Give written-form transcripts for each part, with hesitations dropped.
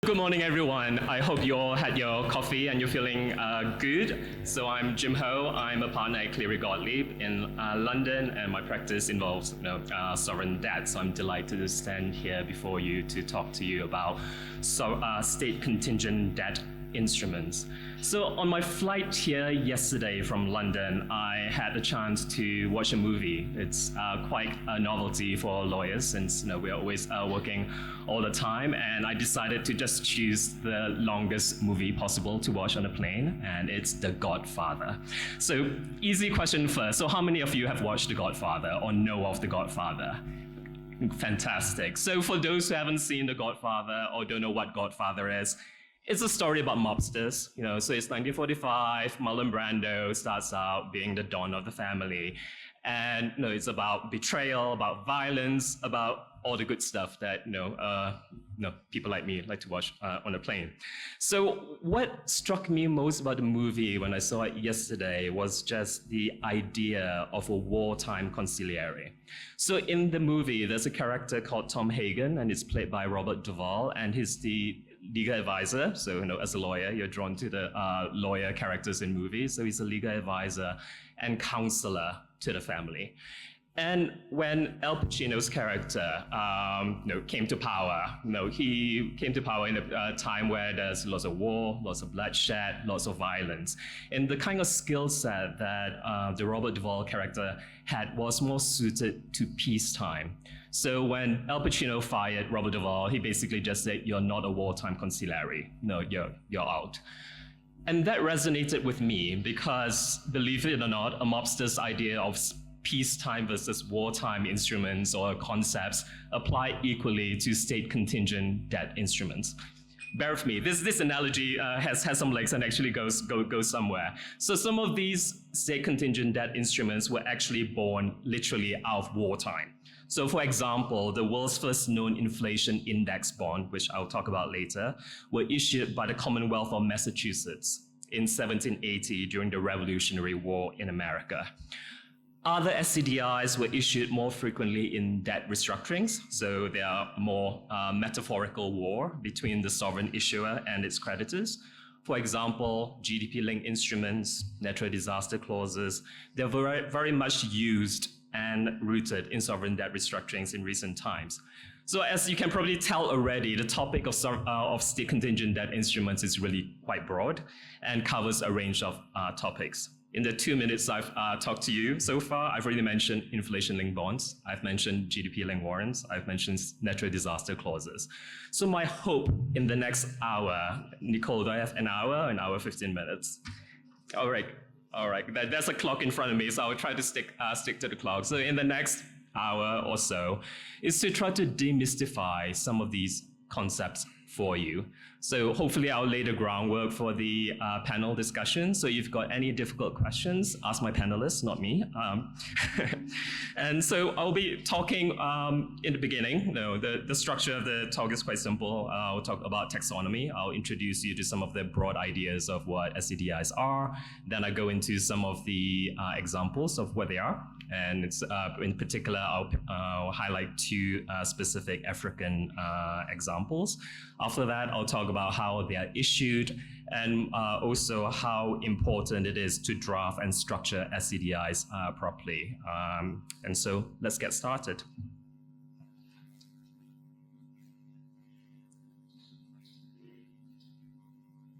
Good morning, everyone. I hope you all had your coffee and you're feeling good. So I'm Jim Ho. I'm a partner at Cleary Gottlieb in London, and my practice involves sovereign debt. So I'm delighted to stand here before you to talk to you about state contingent debt instruments. So on my flight here yesterday from London, I had the chance to watch a movie. It's quite a novelty for lawyers since we're always working all the time, and I decided to just choose the longest movie possible to watch on a plane, and it's The Godfather. So easy question first. So how many of you have watched The Godfather or know of The Godfather? Fantastic. So for those who haven't seen The Godfather or don't know what Godfather is, it's a story about mobsters, so it's 1945, Marlon Brando starts out being the don of the family. And it's about betrayal, about violence, about all the good stuff that people like me like to watch on a plane. So what struck me most about the movie when I saw it yesterday was just the idea of a wartime consigliere. So in the movie, there's a character called Tom Hagen, and it's played by Robert Duvall, and he's the legal advisor. So as a lawyer, you're drawn to the lawyer characters in movies. So he's a legal advisor and counselor to the family. And when Al Pacino's character came to power, he came to power in a time where there's lots of war, lots of bloodshed, lots of violence. And the kind of skill set that the Robert Duvall character had was more suited to peacetime. So when Al Pacino fired Robert Duvall, he basically just said, "You're not a wartime consigliere. No, you're out." And that resonated with me because, believe it or not, a mobster's idea of peacetime versus wartime instruments or concepts apply equally to state contingent debt instruments. Bear with me, this analogy has some legs and actually goes somewhere. So some of these state contingent debt instruments were actually born literally out of wartime. So for example, the world's first known inflation index bond, which I'll talk about later, were issued by the Commonwealth of Massachusetts in 1780 during the Revolutionary War in America. Other SCDIs were issued more frequently in debt restructurings, so they are more metaphorical war between the sovereign issuer and its creditors. For example, GDP-linked instruments, natural disaster clauses, they're very much used and rooted in sovereign debt restructurings in recent times. So as you can probably tell already, the topic of state contingent debt instruments is really quite broad and covers a range of topics. In the 2 minutes I've talked to you so far, I've already mentioned inflation-linked bonds, I've mentioned GDP-linked warrants, I've mentioned natural disaster clauses. So my hope in the next hour, Nicole, do I have an hour 15 minutes? All right, there's a clock in front of me, so I'll try to stick to the clock. So in the next hour or so, is to try to demystify some of these concepts for you. So hopefully I'll lay the groundwork for the panel discussion. So if you've got any difficult questions, ask my panelists, not me. And so I'll be talking in the beginning. The structure of the talk is quite simple. I'll talk about taxonomy. I'll introduce you to some of the broad ideas of what SCDIs are. Then I go into some of the examples of what they are. And it's, in particular, I'll highlight two specific African examples. After that, I'll talk about how they are issued and also how important it is to draft and structure SCDIs properly. And so let's get started.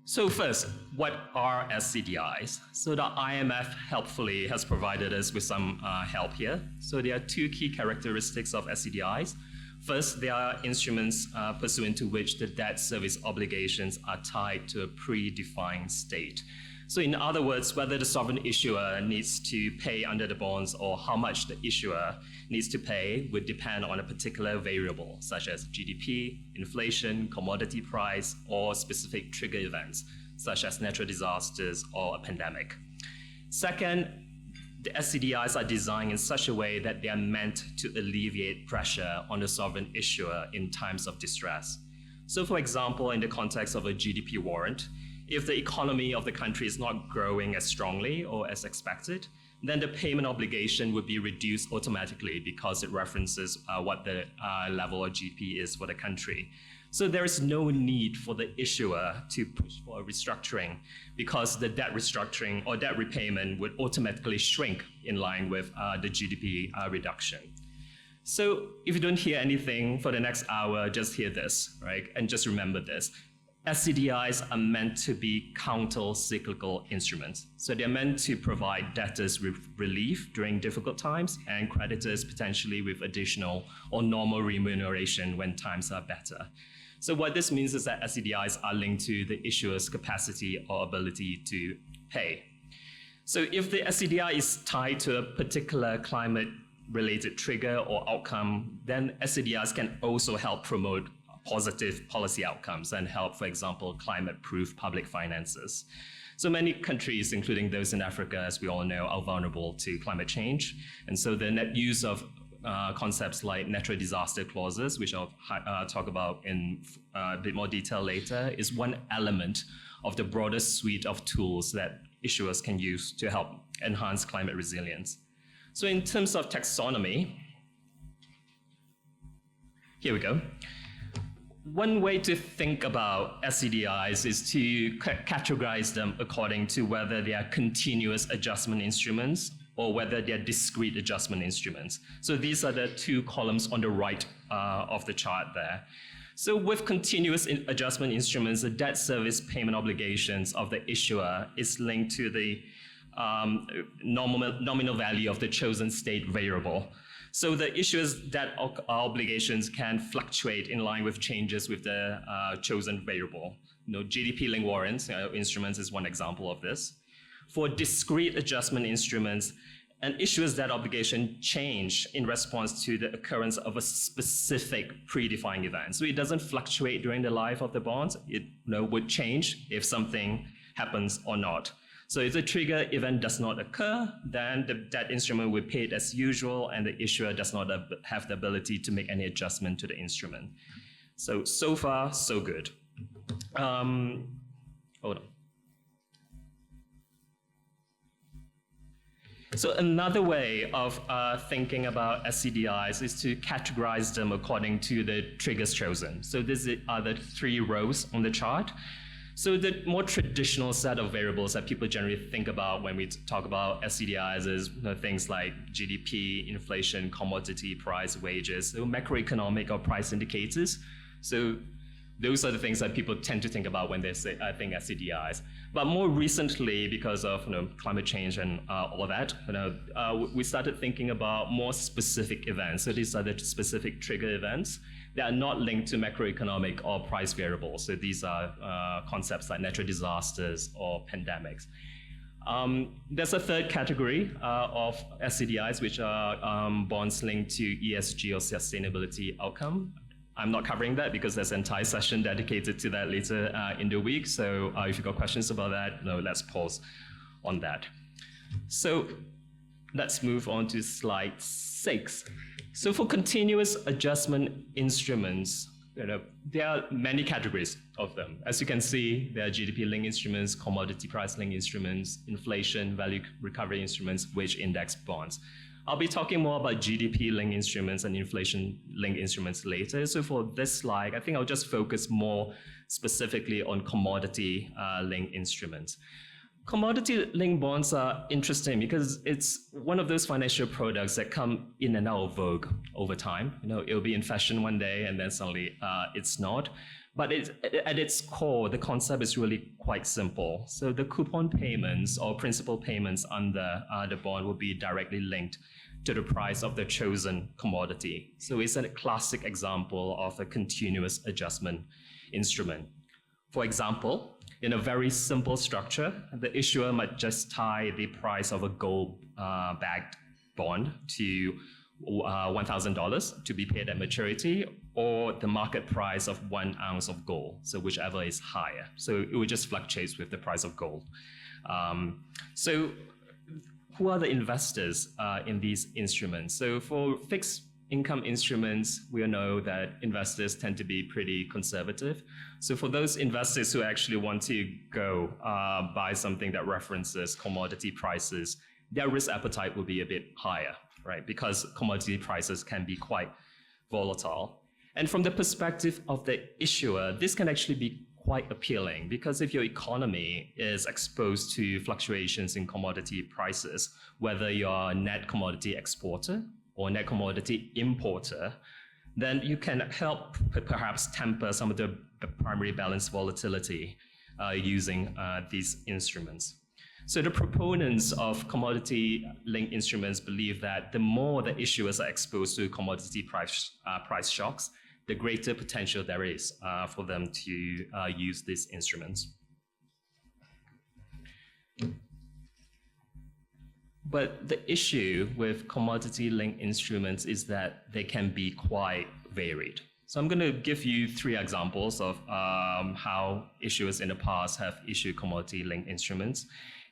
So first, what are SCDIs? So the IMF helpfully has provided us with some help here. So there are two key characteristics of SCDIs. First, they are instruments pursuant to which the debt service obligations are tied to a predefined state. So in other words, whether the sovereign issuer needs to pay under the bonds or how much the issuer needs to pay would depend on a particular variable, such as GDP, inflation, commodity price, or specific trigger events, such as natural disasters or a pandemic. Second, the SCDIs are designed in such a way that they are meant to alleviate pressure on the sovereign issuer in times of distress. So for example, in the context of a GDP warrant, if the economy of the country is not growing as strongly or as expected, then the payment obligation would be reduced automatically because it references what the level of GDP is for the country. So there is no need for the issuer to push for a restructuring because the debt restructuring or debt repayment would automatically shrink in line with the GDP reduction. So if you don't hear anything for the next hour, just hear this, right? And just remember this. SCDIs are meant to be counter-cyclical instruments. So they're meant to provide debtors with relief during difficult times and creditors potentially with additional or normal remuneration when times are better. So what this means is that SCDIs are linked to the issuer's capacity or ability to pay. So if the SCDI is tied to a particular climate-related trigger or outcome, then SCDIs can also help promote positive policy outcomes and help, for example, climate-proof public finances. So many countries, including those in Africa, as we all know, are vulnerable to climate change. And so the net use of concepts like natural disaster clauses, which I'll talk about in a bit more detail later, is one element of the broader suite of tools that issuers can use to help enhance climate resilience. So in terms of taxonomy, here we go. One way to think about SCDIs is to categorize them according to whether they are continuous adjustment instruments or whether they're discrete adjustment instruments. So these are the two columns on the right of the chart there. So with continuous adjustment instruments, the debt service payment obligations of the issuer is linked to the nominal value of the chosen state variable. So the issuer's debt obligations can fluctuate in line with changes with the chosen variable. GDP-linked warrants instruments is one example of this. For discrete adjustment instruments, an issuer's debt obligation change in response to the occurrence of a specific predefined event. So it doesn't fluctuate during the life of the bonds. It would change if something happens or not. So if the trigger event does not occur, then the debt instrument will pay it as usual and the issuer does not have the ability to make any adjustment to the instrument. So far, so good. Hold on. So another way of thinking about SCDIs is to categorize them according to the triggers chosen. So these are the three rows on the chart. So the more traditional set of variables that people generally think about when we talk about SCDIs is things like GDP, inflation, commodity price, wages, so macroeconomic or price indicators. So those are the things that people tend to think about when they say, I think SCDIs. But more recently, because of climate change and all that, we started thinking about more specific events. So these are the specific trigger events that are not linked to macroeconomic or price variables. So these are concepts like natural disasters or pandemics. There's a third category of SCDIs, which are bonds linked to ESG or sustainability outcome. I'm not covering that because there's an entire session dedicated to that later in the week. So if you've got questions about that, let's pause on that. So let's move on to slide 6. So for continuous adjustment instruments, there are many categories of them. As you can see, there are GDP-linked instruments, commodity price-linked instruments, inflation, value recovery instruments, wage index bonds. I'll be talking more about GDP-linked instruments and inflation-linked instruments later. So for this slide, I think I'll just focus more specifically on commodity-linked instruments. Commodity-linked bonds are interesting because it's one of those financial products that come in and out of vogue over time. It'll be in fashion one day and then suddenly it's not. But at its core, the concept is really quite simple. So the coupon payments or principal payments under the bond will be directly linked to the price of the chosen commodity. So it's a classic example of a continuous adjustment instrument. For example, in a very simple structure, the issuer might just tie the price of a gold-backed bond to $1,000 to be paid at maturity, or the market price of 1 ounce of gold, so whichever is higher. So it would just fluctuate with the price of gold. So who are the investors in these instruments? So for fixed income instruments, we know that investors tend to be pretty conservative. So for those investors who actually want to go buy something that references commodity prices, their risk appetite will be a bit higher, right? Because commodity prices can be quite volatile. And from the perspective of the issuer, this can actually be quite appealing because if your economy is exposed to fluctuations in commodity prices, whether you're a net commodity exporter or net commodity importer, then you can help perhaps temper some of the primary balance volatility using these instruments. So the proponents of commodity-linked instruments believe that the more the issuers are exposed to commodity price shocks, the greater potential there is for them to use these instruments. But the issue with commodity-linked instruments is that they can be quite varied. So I'm going to give you 3 examples of how issuers in the past have issued commodity-linked instruments.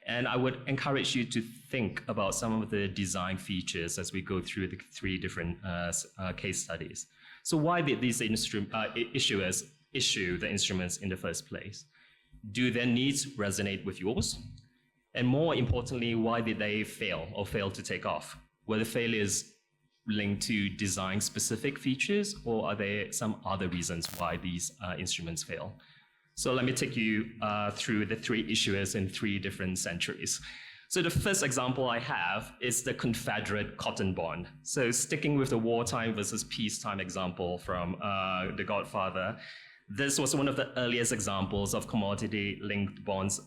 And I would encourage you to think about some of the design features as we go through the 3 different case studies. So why did these issuers issue the instruments in the first place? Do their needs resonate with yours? And more importantly, why did they fail to take off? Were the failures linked to design-specific features, or are there some other reasons why these instruments fail? So let me take you through the 3 issuers in 3 different centuries. So the first example I have is the Confederate cotton bond. So sticking with the wartime versus peacetime example from The Godfather, this was one of the earliest examples of commodity-linked bonds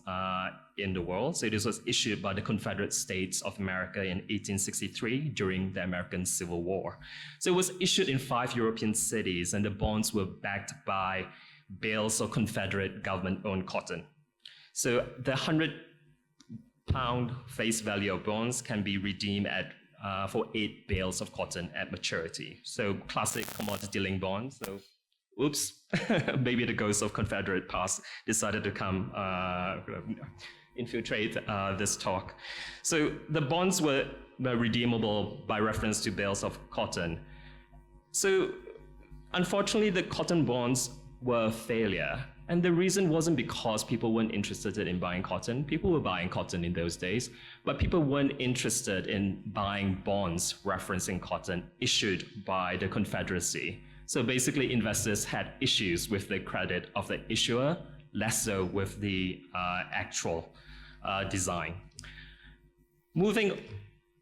in the world. So this was issued by the Confederate States of America in 1863 during the American Civil War. So it was issued in 5 European cities, and the bonds were backed by bales of Confederate government-owned cotton. So the 100-pound face value of bonds can be redeemed for 8 bales of cotton at maturity. So classic commodity-linked bonds. So, oops, maybe the ghost of Confederate past decided to come infiltrate this talk. So the bonds were redeemable by reference to bales of cotton. So unfortunately, the cotton bonds were a failure. And the reason wasn't because people weren't interested in buying cotton. People were buying cotton in those days, but people weren't interested in buying bonds referencing cotton issued by the Confederacy. So basically, investors had issues with the credit of the issuer, less so with the actual design. Moving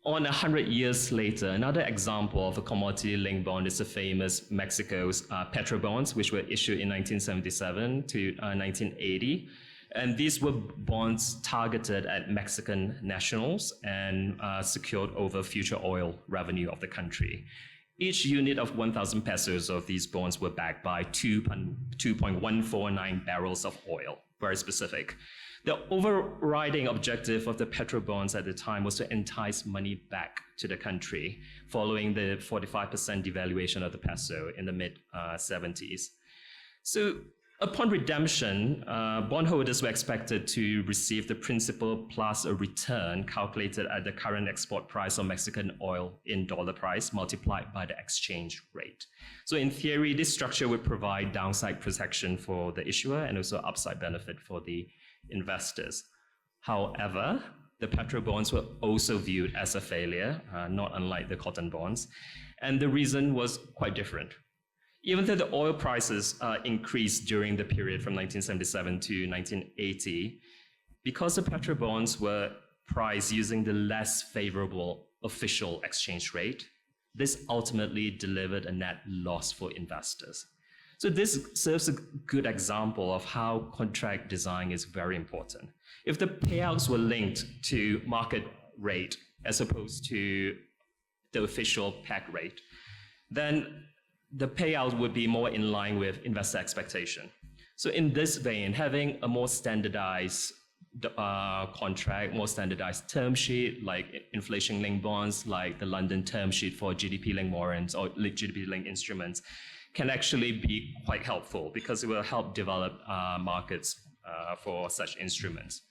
on 100 years later, another example of a commodity-linked bond is the famous Mexico's Petro bonds, which were issued in 1977 to 1980. And these were bonds targeted at Mexican nationals and secured over future oil revenue of the country. Each unit of 1,000 pesos of these bonds were backed by 2.149 barrels of oil, very specific. The overriding objective of the Petro bonds at the time was to entice money back to the country following the 45% devaluation of the peso in the mid-70s. So upon redemption, bondholders were expected to receive the principal plus a return calculated at the current export price of Mexican oil in dollar price multiplied by the exchange rate. So in theory, this structure would provide downside protection for the issuer and also upside benefit for the investors. However, the Petro bonds were also viewed as a failure, not unlike the cotton bonds, and the reason was quite different. Even though the oil prices increased during the period from 1977 to 1980, because the Petro bonds were priced using the less favorable official exchange rate, this ultimately delivered a net loss for investors. So this serves a good example of how contract design is very important. If the payouts were linked to market rate as opposed to the official peg rate, then the payout would be more in line with investor expectation. So in this vein, having a more standardized contract, more standardized term sheet, like inflation-linked bonds, like the London term sheet for GDP-linked warrants or GDP-linked instruments, can actually be quite helpful because it will help develop markets for such instruments.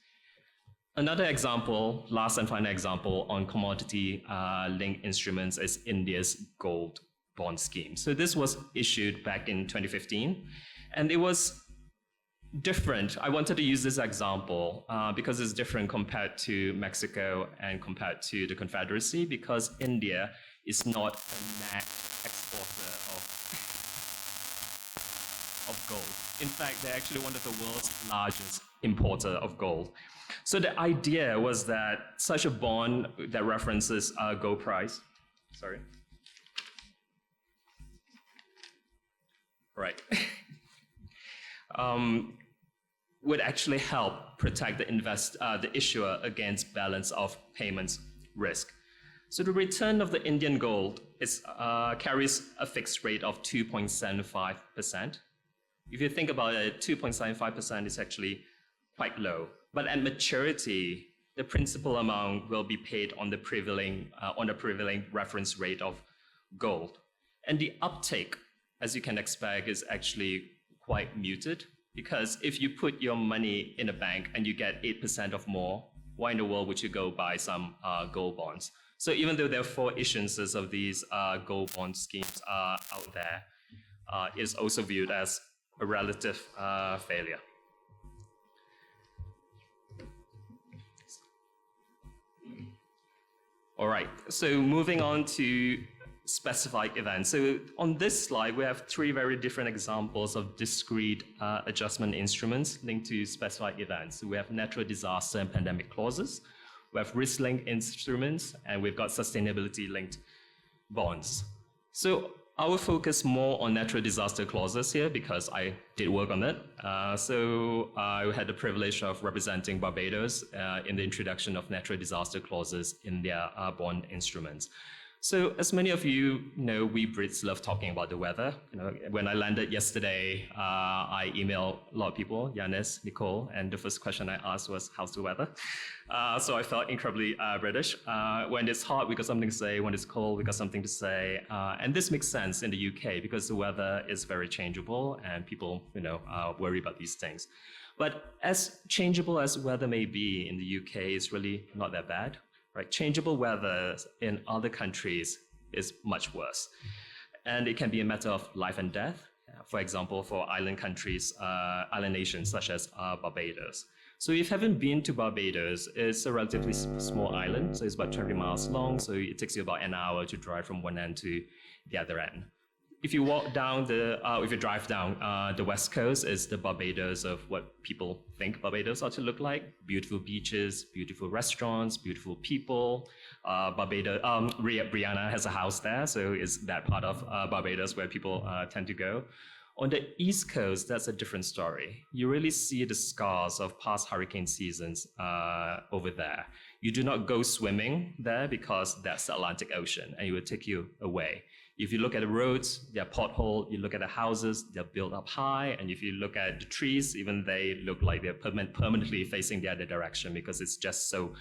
Another example, last and final example on commodity-linked instruments is India's gold bond scheme. So this was issued back in 2015, and it was different. I wanted to use this example because it's different compared to Mexico and compared to the Confederacy, because India is not a net exporter of gold. In fact, they're actually one of the world's largest importer of gold. So the idea was that such a bond that references a gold price, right, would actually help protect the issuer against balance of payments risk. So the return of the Indian gold carries a fixed rate of 2.75%. If you think about it, 2.75% is actually quite low. But at maturity, the principal amount will be paid on the prevailing reference rate of gold. And the uptake, as you can expect, is actually quite muted, because if you put your money in a bank and you get 8% or more, why in the world would you go buy some gold bonds? So even though there are 4 issuances of these gold bond schemes out there, it is also viewed as a relative failure. All right, so moving on to specified events. So on this slide, we have 3 very different examples of discrete adjustment instruments linked to specified events. So we have natural disaster and pandemic clauses, we have risk-linked instruments, and we've got sustainability-linked bonds. So I will focus more on natural disaster clauses here because I did work on it. So I had the privilege of representing Barbados in the introduction of natural disaster clauses in their bond instruments. So as many of you know, we Brits love talking about the weather. When I landed yesterday, I emailed a lot of people, Yanis, Nicole, and the first question I asked was, how's the weather? So I felt incredibly British. When it's hot, we got something to say. When it's cold, we got something to say. And this makes sense in the UK because the weather is very changeable and people, worry about these things. But as changeable as weather may be in the UK, it's really not that bad. Right? Changeable weather in other countries is much worse. And it can be a matter of life and death. For example, for island countries, island nations such as Barbados. So if you haven't been to Barbados, it's a relatively small island. So it's about 20 miles long. So it takes you about an hour to drive from one end to the other end. If you walk down if you drive down the west coast, is the Barbados of what people think Barbados ought to look like. Beautiful beaches, beautiful restaurants, beautiful people. Brianna has a house there, so it's that part of Barbados where people tend to go. On the east coast, that's a different story. You really see the scars of past hurricane seasons over there. You do not go swimming there because that's the Atlantic Ocean and it will take you away. If you look at the roads, they're potholed. You look at the houses, they're built up high. And if you look at the trees, even they look like they're permanently facing the other direction because it's just so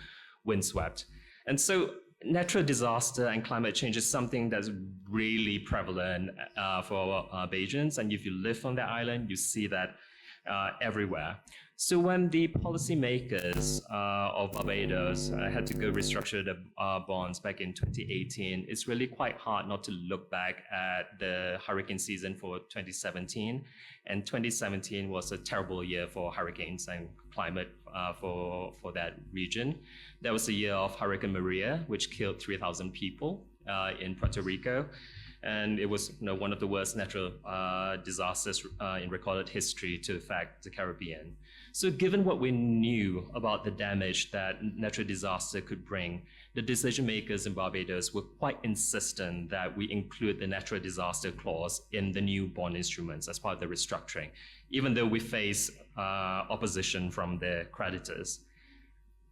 windswept. And so natural disaster and climate change is something that's really prevalent for Bajans. And if you live on that island, you see that everywhere. So when the policymakers of Barbados had to go restructure the bonds back in 2018, it's really quite hard not to look back at the hurricane season for 2017. And 2017 was a terrible year for hurricanes and climate for that region. That was the year of Hurricane Maria, which killed 3,000 people in Puerto Rico. And it was one of the worst natural disasters in recorded history to affect the Caribbean. So given what we knew about the damage that natural disaster could bring, the decision makers in Barbados were quite insistent that we include the natural disaster clause in the new bond instruments as part of the restructuring, even though we face opposition from their creditors.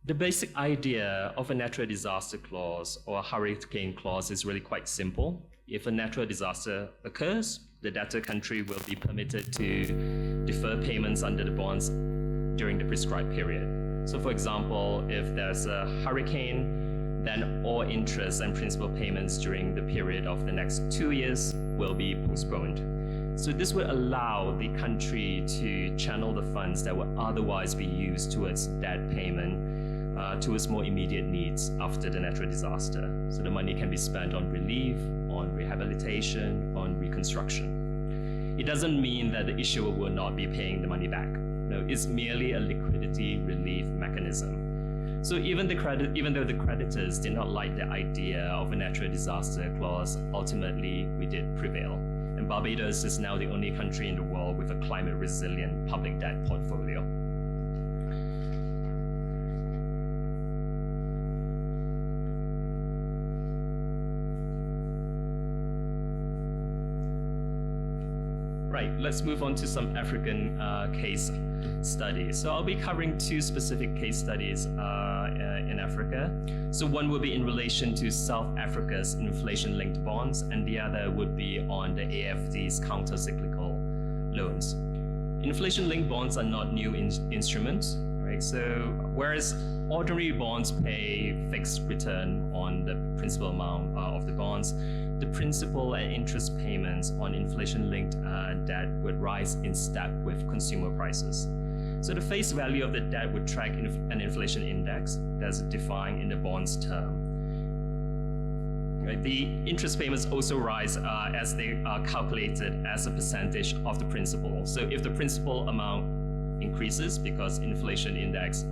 The basic idea of a natural disaster clause or a hurricane clause is really quite simple. If a natural disaster occurs, the debtor country will be permitted to defer payments under the bonds during the prescribed period. So for example, if there's a hurricane, then all interest and principal payments during the period of the next 2 years will be postponed. So this would allow the country to channel the funds that would otherwise be used towards debt payment towards more immediate needs after the natural disaster. So the money can be spent on relief, on rehabilitation, on reconstruction. It doesn't mean that the issuer will not be paying the money back. No, it's merely a liquidity relief mechanism. So even though the creditors did not like the idea of a natural disaster clause, ultimately we did prevail. And and Barbados is now the only country in the world with a climate-resilient public debt portfolio. Right, let's move on to some African case studies. So I'll be covering two specific case studies in Africa. So one will be in relation to South Africa's inflation-linked bonds, and the other would be on the AFD's counter-cyclical loans. Inflation-linked bonds are not new instruments, right? So whereas ordinary bonds pay fixed return on the principal amount of the bonds, the principal and interest payments on inflation-linked debt would rise in step with consumer prices. So the face value of the debt would track an inflation index that's defined in the bond's term. Right? The interest payments also rise as they are calculated as a percentage of the principal. So if the principal amount increases because inflation index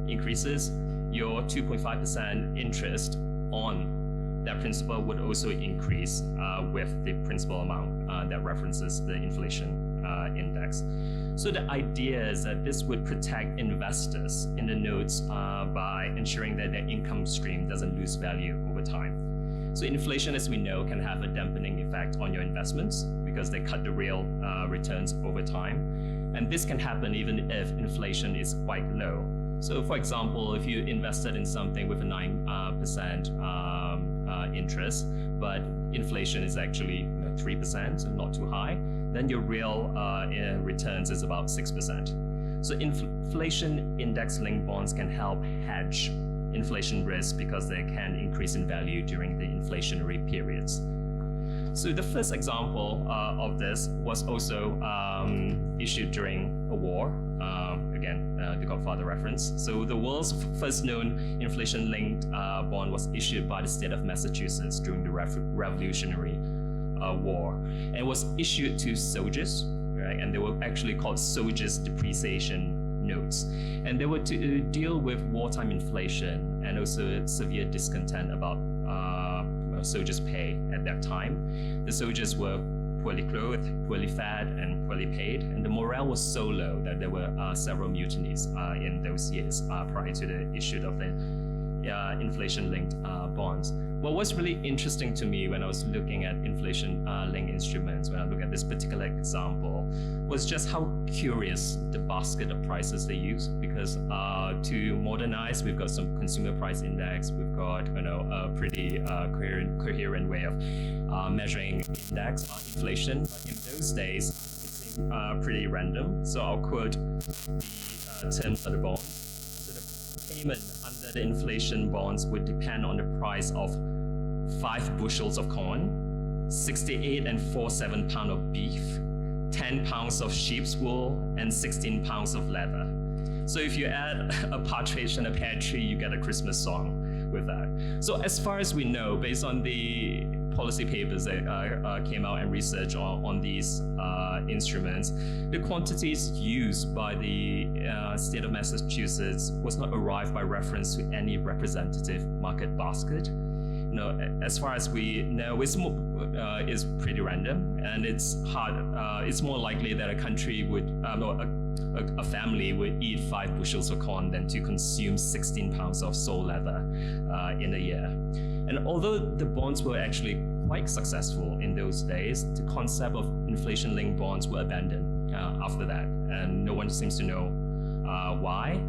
increases, your 2.5% interest on that principal would also increase with the principal amount that references the inflation index. So the idea is that this would protect investors in the notes by ensuring that their income stream doesn't lose value over time. So inflation, as we know, can have a dampening effect on your investments because they cut the real returns over time. And this can happen even if inflation is quite low. So for example, if you invested in something with a 9% interest, but inflation is actually 3%, so not too high, then your real returns is about 6%. So inflation index-linked bonds can help hedge inflation risk because they can increase in value during the inflationary periods. So the first example of this was also issued during a war. Again, the Godfather reference. So the world's first known inflation-linked bond was issued by the state of Massachusetts during the Revolutionary War. And it was issued to soldiers, right? And they were actually called soldiers' depreciation notes. And they were to deal with wartime inflation and also severe discontent about soldiers' pay at that time. The soldiers were poorly clothed, poorly fed, and poorly paid, and the morale was so low that there were several mutinies in those years prior to the issue of the inflation-linked bonds. What was really interesting to me when I was looking at inflation-linked instruments, when I look at this particular example, was just how curious the basket of prices they use. Because to modernize, we've got some consumer price index, we've got a pretty coherent way of measuring index inflation. But in those days, it seemed pretty random. So I'll quote the terms of the bond. So the payment under the inflation bonds would depend on the price of 5 bushels of corn, 68 and 47 pounds of beef, 10 pounds of sheep's wool, and 16 pounds of leather. So if you add a partridge and a pear tree, you get a Christmas song with that. So as far as we know, based on the policy papers that came out and research on these instruments, the quantities used by the state of Massachusetts was not arrived by reference to any representative market basket. As far as we know, it's pretty random, and it's hard. It's more likely that a country would, a family would eat 5 bushels of corn than to consume 16 pounds of sole leather in a year. And although the bonds were actually quite successful in those days, the concept of inflation-linked bonds were abandoned after that, and no one seems to know why.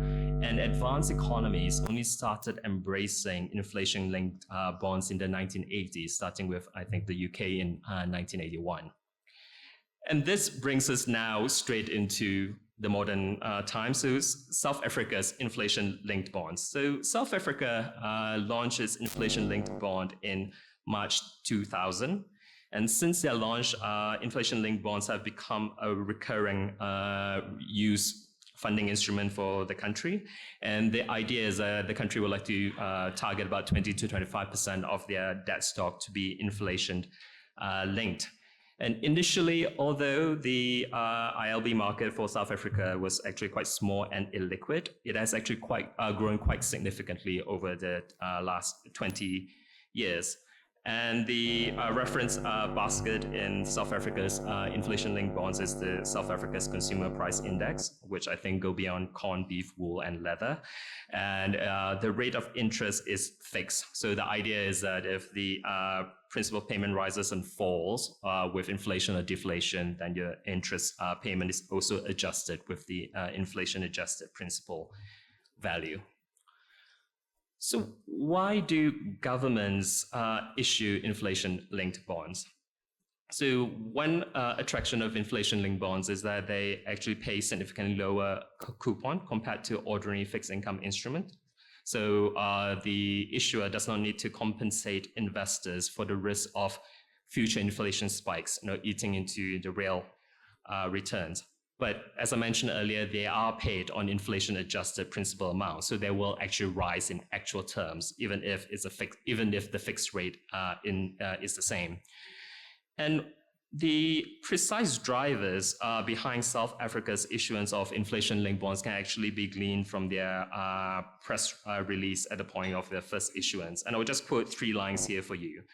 And advanced economies only started embracing inflation-linked bonds in the 1980s, starting with, I think, the UK in 1981. And this brings us now straight into the modern time. So South Africa's inflation-linked bonds. So South Africa launched its inflation-linked bond in March 2000. And since their launch, inflation-linked bonds have become a recurring use funding instrument for the country. And the idea is that the country would like to target about 20 to 25% of their debt stock to be inflation linked. And initially, although the ILB market for South Africa was actually quite small and illiquid, it has actually grown quite significantly over the last 20 years. And the reference basket in South Africa's inflation-linked bonds is the South Africa's Consumer Price Index, which I think go beyond corn, beef, wool, and leather. And the rate of interest is fixed. So the idea is that if the principal payment rises and falls with inflation or deflation, then your interest payment is also adjusted with the inflation-adjusted principal value. So why do governments issue inflation-linked bonds? So one attraction of inflation-linked bonds is that they actually pay significantly lower coupon compared to ordinary fixed income instrument. So the issuer does not need to compensate investors for the risk of future inflation spikes, eating into the real returns. But as I mentioned earlier, they are paid on inflation-adjusted principal amount, so they will actually rise in actual terms, even if the fixed rate is the same. And the precise drivers behind South Africa's issuance of inflation-linked bonds can actually be gleaned from their press release at the point of their first issuance. And I'll just quote 3 lines here for you.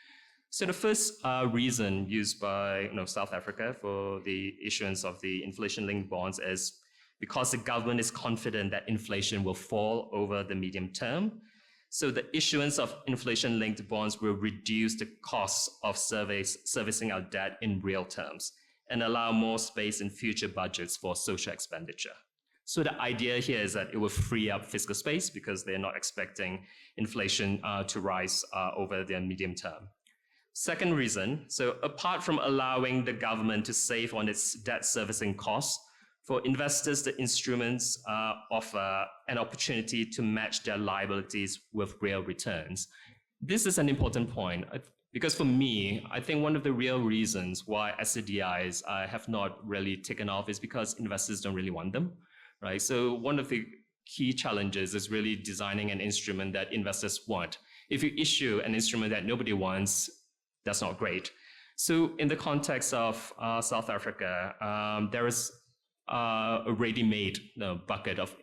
So the first reason used by South Africa for the issuance of the inflation-linked bonds is because the government is confident that inflation will fall over the medium term. So the issuance of inflation-linked bonds will reduce the cost of servicing our debt in real terms and allow more space in future budgets for social expenditure. So the idea here is that it will free up fiscal space because they're not expecting inflation to rise over the medium term. Second reason, so apart from allowing the government to save on its debt servicing costs, for investors, the instruments offer an opportunity to match their liabilities with real returns. This is an important point because for me, I think one of the real reasons why SCDIs have not really taken off is because investors don't really want them, right? So one of the key challenges is really designing an instrument that investors want. If you issue an instrument that nobody wants, that's not great. So in the context of South Africa, there is a ready-made bucket of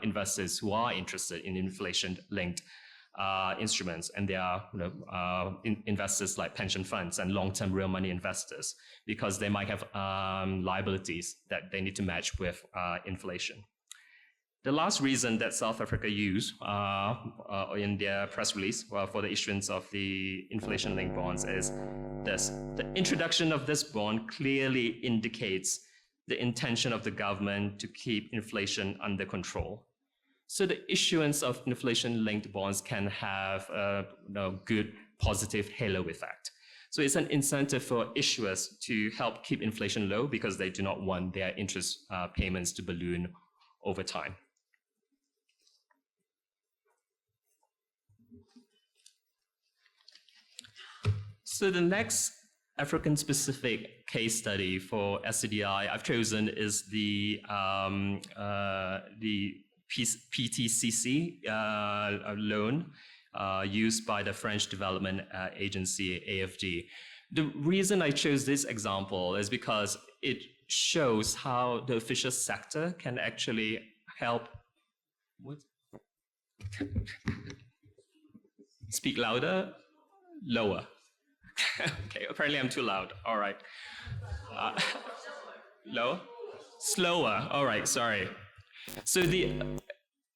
investors who are interested in inflation-linked instruments, and they are investors like pension funds and long-term real money investors, because they might have liabilities that they need to match with inflation. The last reason that South Africa used in their press release for the issuance of the inflation-linked bonds is this. The introduction of this bond clearly indicates the intention of the government to keep inflation under control. So the issuance of inflation-linked bonds can have a good positive halo effect. So it's an incentive for issuers to help keep inflation low because they do not want their interest payments to balloon over time. So the next African-specific case study for SCDI I've chosen is the PTCC loan used by the French Development Agency, AFD. The reason I chose this example is because it shows how the official sector can actually help. What? Speak louder, lower. Okay, apparently I'm too loud. All right. Lower? Slower. All right, sorry. So the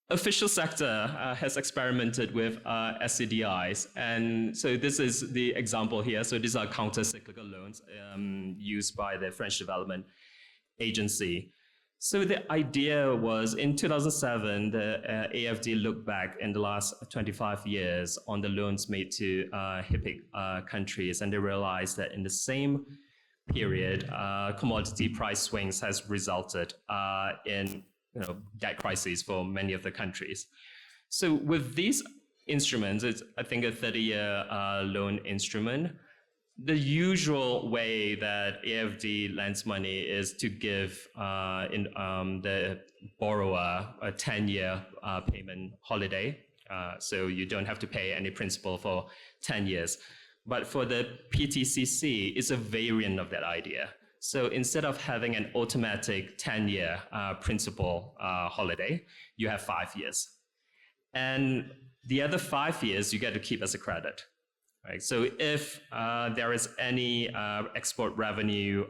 official sector has experimented with SCDIs. And so this is the example here. So these are counter-cyclical loans used by the French Development Agency. So the idea was in 2007, the AFD looked back in the last 25 years on the loans made to HIPC countries, and they realized that in the same period, commodity price swings has resulted in debt crises for many of the countries. So with these instruments, it's I think a 30-year loan instrument. The usual way that AFD lends money is to give the borrower a 10-year payment holiday. So you don't have to pay any principal for 10 years. But for the PTCC, it's a variant of that idea. So instead of having an automatic 10-year principal holiday, you have 5 years. And the other 5 years you get to keep as a credit. Right? So if there is any export revenue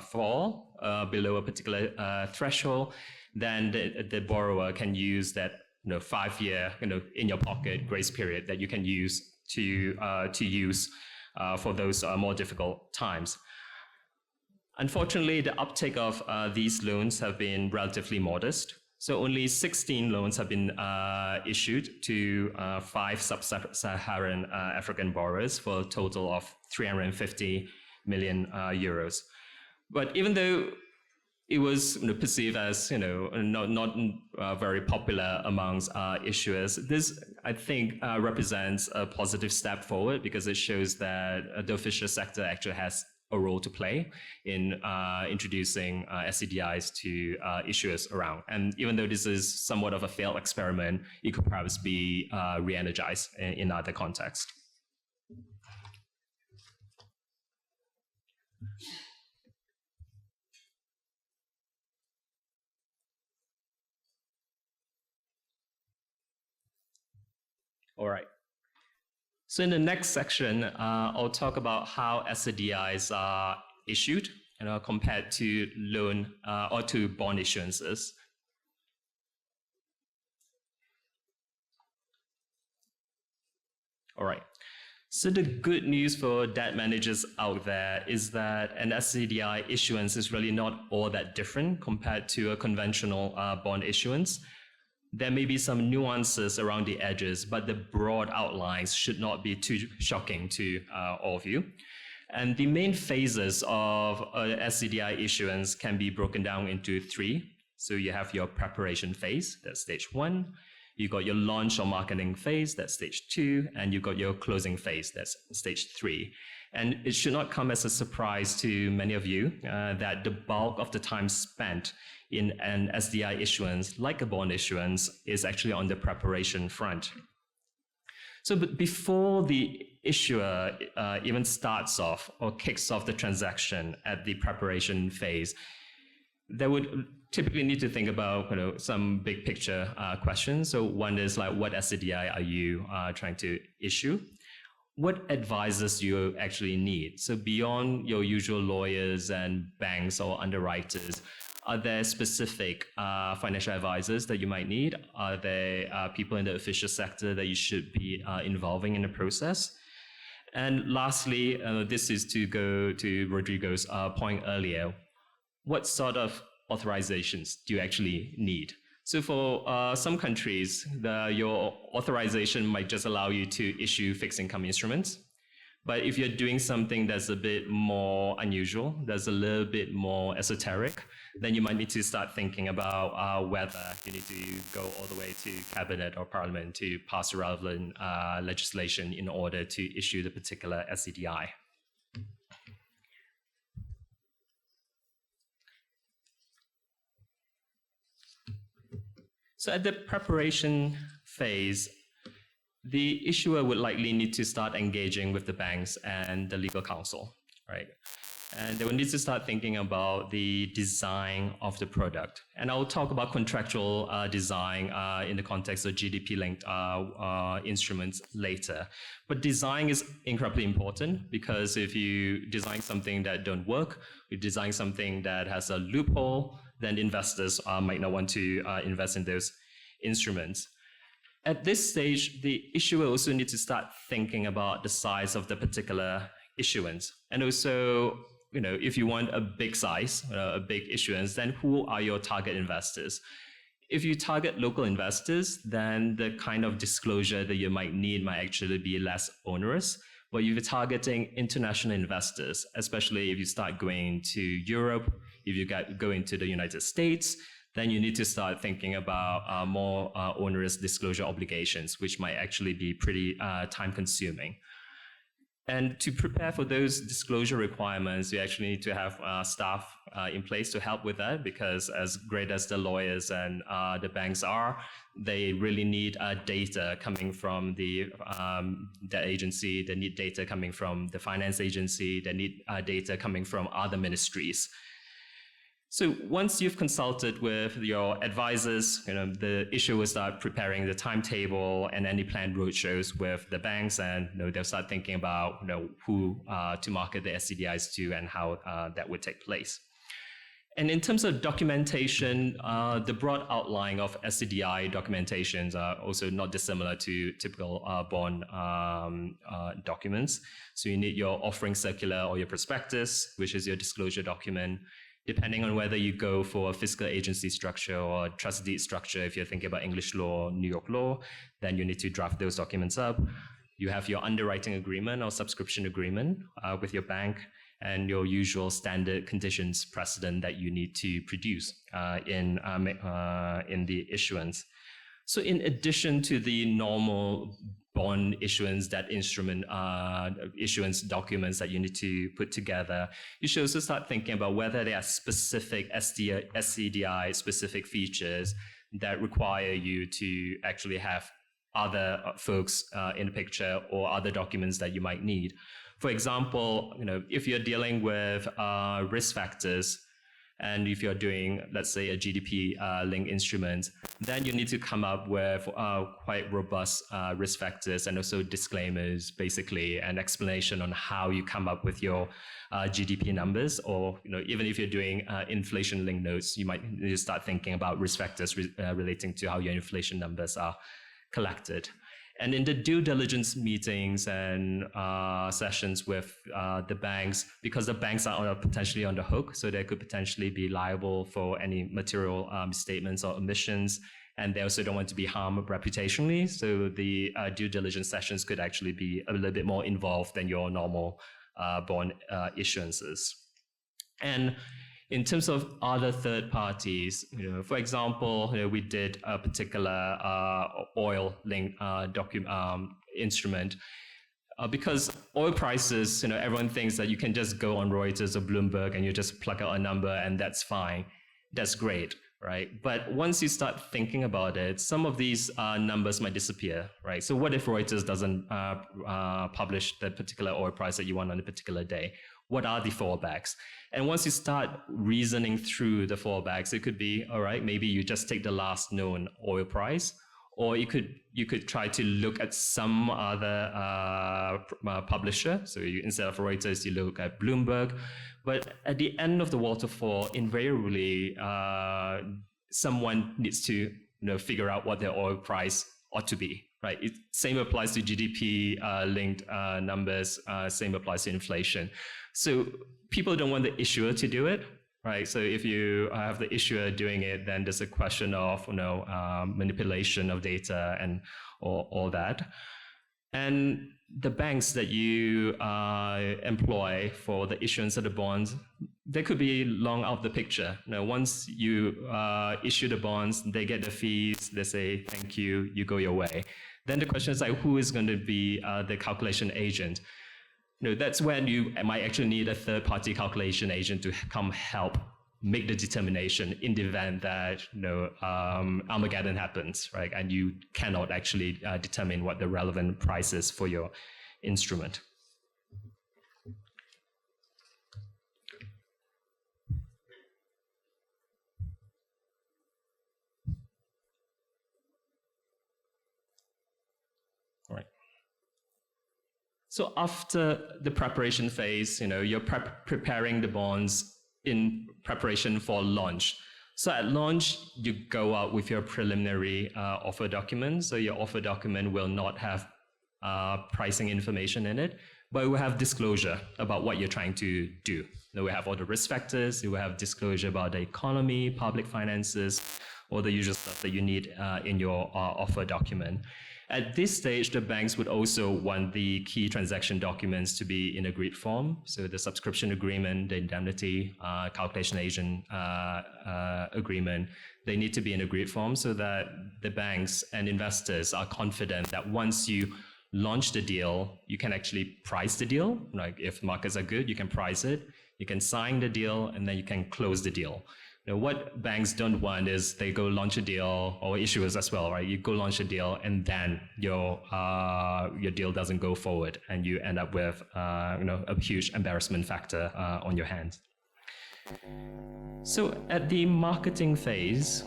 fall below a particular threshold, then the borrower can use that 5-year in your pocket grace period that you can use to use for those more difficult times. Unfortunately, the uptake of these loans have been relatively modest. So only 16 loans have been issued to 5 sub-Saharan African borrowers for a total of 350 million euros. But even though it was perceived as not very popular amongst issuers, this I think represents a positive step forward, because it shows that the official sector actually has a role to play in introducing SCDIs to issuers around. And even though this is somewhat of a failed experiment, it could perhaps be re-energized in other contexts. All right. So in the next section, I'll talk about how SCDIs are issued compared to loan or to bond issuances. All right. So the good news for debt managers out there is that an SCDI issuance is really not all that different compared to a conventional bond issuance. There may be some nuances around the edges, but the broad outlines should not be too shocking to all of you. And the main phases of SCDI issuance can be broken down into 3. So you have your preparation phase, that's stage 1. You got your launch or marketing phase, that's stage 2. And you got your closing phase, that's stage 3. And it should not come as a surprise to many of you that the bulk of the time spent in an SDI issuance, like a bond issuance, is actually on the preparation front. So but before the issuer even starts off or kicks off the transaction at the preparation phase, they would typically need to think about some big picture questions. So one is like, what SCDI are you trying to issue? What advisors do you actually need? So beyond your usual lawyers and banks or underwriters, are there specific financial advisors that you might need? Are there people in the official sector that you should be involving in the process? And lastly, this is to go to Rodrigo's point earlier. What sort of authorizations do you actually need? So for some countries, your authorization might just allow you to issue fixed income instruments. But if you're doing something that's a bit more unusual, that's a little bit more esoteric, then you might need to start thinking about whether you need to go all the way to cabinet or parliament to pass relevant legislation in order to issue the particular SCDI. So at the preparation phase, the issuer would likely need to start engaging with the banks and the legal counsel, right? And they will need to start thinking about the design of the product. And I'll talk about contractual design in the context of GDP-linked instruments later. But design is incredibly important, because if you design something that don't work, you design something that has a loophole, then investors might not want to invest in those instruments. At this stage, the issuer also needs to start thinking about the size of the particular issuance. And also, if you want a big size, a big issuance, then who are your target investors? If you target local investors, then the kind of disclosure that you might need might actually be less onerous. But if you're targeting international investors, especially if you start going to Europe, if you go into the United States, then you need to start thinking about more onerous disclosure obligations, which might actually be pretty time-consuming. And to prepare for those disclosure requirements, you actually need to have staff in place to help with that, because as great as the lawyers and the banks are, they really need data coming from the debt agency, they need data coming from the finance agency, they need data coming from other ministries. So once you've consulted with your advisors, the issuer will start preparing the timetable and any planned roadshows with the banks, and they'll start thinking about who to market the SCDIs to and how that would take place. And in terms of documentation, the broad outline of SCDI documentations are also not dissimilar to typical bond documents. So you need your offering circular or your prospectus, which is your disclosure document. Depending on whether you go for a fiscal agency structure or a trust deed structure, if you're thinking about English law or New York law, then you need to draft those documents up. You have your underwriting agreement or subscription agreement with your bank, and your usual standard conditions precedent that you need to produce in the issuance. So in addition to the normal bond issuance, debt instrument issuance documents that you need to put together, you should also start thinking about whether there are specific SCDI specific features that require you to actually have other folks in the picture or other documents that you might need. For example, if you're dealing with risk factors, and if you're doing, let's say, a GDP linked instrument, then you need to come up with quite robust risk factors and also disclaimers, basically, and explanation on how you come up with your GDP numbers. Or even if you're doing inflation linked notes, you might need to start thinking about risk factors relating to how your inflation numbers are collected. And in the due diligence meetings and sessions with the banks, because the banks are potentially on the hook, so they could potentially be liable for any material misstatements or omissions, and they also don't want to be harmed reputationally. So the due diligence sessions could actually be a little bit more involved than your normal bond issuances. And in terms of other third parties, for example, we did a particular oil-linked instrument because oil prices, everyone thinks that you can just go on Reuters or Bloomberg and you just plug out a number and that's fine. That's great, right? But once you start thinking about it, some of these numbers might disappear, right? So what if Reuters doesn't publish the particular oil price that you want on a particular day? What are the fallbacks? And once you start reasoning through the fallbacks, it could be, all right, maybe you just take the last known oil price, or you could try to look at some other publisher. So instead of Reuters, you look at Bloomberg. But at the end of the waterfall, invariably, someone needs to figure out what their oil price ought to be. Right. Same applies to GDP linked numbers. Same applies to inflation. So people don't want the issuer to do it, right? So if you have the issuer doing it, then there's a question of manipulation of data and all that. And the banks that you employ for the issuance of the bonds, they could be long out of the picture. Once you issue the bonds, they get the fees, they say thank you, you go your way. Then the question is like, who is going to be the calculation agent? That's when you might actually need a third-party calculation agent to come help make the determination in the event that Armageddon happens, right? And you cannot actually determine what the relevant price is for your instrument. So after the preparation phase, you're preparing the bonds in preparation for launch. So at launch, you go out with your preliminary offer document. So your offer document will not have pricing information in it, but it will have disclosure about what you're trying to do. We have all the risk factors. You will have disclosure about the economy, public finances, all the usual stuff that you need in your offer document. At this stage, the banks would also want the key transaction documents to be in agreed form. So the subscription agreement, the indemnity, calculation agent agreement, they need to be in agreed form so that the banks and investors are confident that once you launch the deal, you can actually price the deal. Like if markets are good, you can price it, you can sign the deal, and then you can close the deal. What banks don't want is they go launch a deal, or issuers as well, right? You go launch a deal and then your deal doesn't go forward and you end up with a huge embarrassment factor on your hands. So at the marketing phase,